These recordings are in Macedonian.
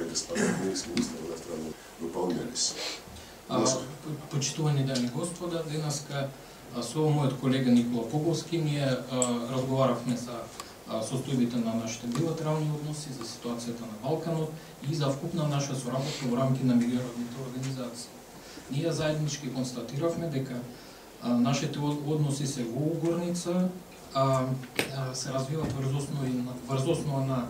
беспаметни с министром иностранни выполнялись. Почитувани дами и господа, денеска со мојот колега Никола Поповски ние разговаравме за состојбите на нашите билатерални односи, за ситуацијата на Балканот и за вкупна наша соработка во рамки на меѓународните организации. Ние заеднички констатиравме дека нашите односи се во угорница, се развиваат врз основа на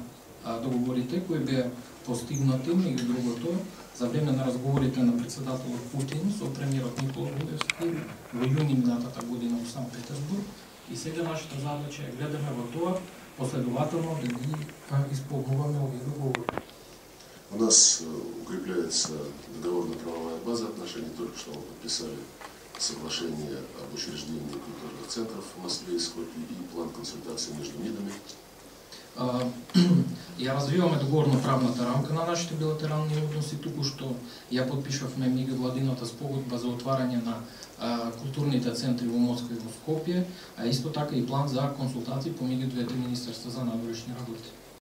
договорите кои беа постигнати, меѓу другото, за време на разговорите на председателот Путин со премиерот Никола Груевски во јуни минатата година во Санкт Петербург, и сега нашата задача е гледаме во тоа последователно да ги исполнуваме овие договори. У нас укрепляется договорно-правовая база. Отношения только что мы подписали соглашение об учреждении культурных центров в Москве и Скопье и план консультаций между МИДами. Ја развиваме договорно-правната рамка на нашите билатерални односи. Туку што ја подпишавме меѓувладината спогодба за отварање на културните центри во Москва и во Скопје, а исто така и план за консултации помеѓу двете министерства за надворешни работи.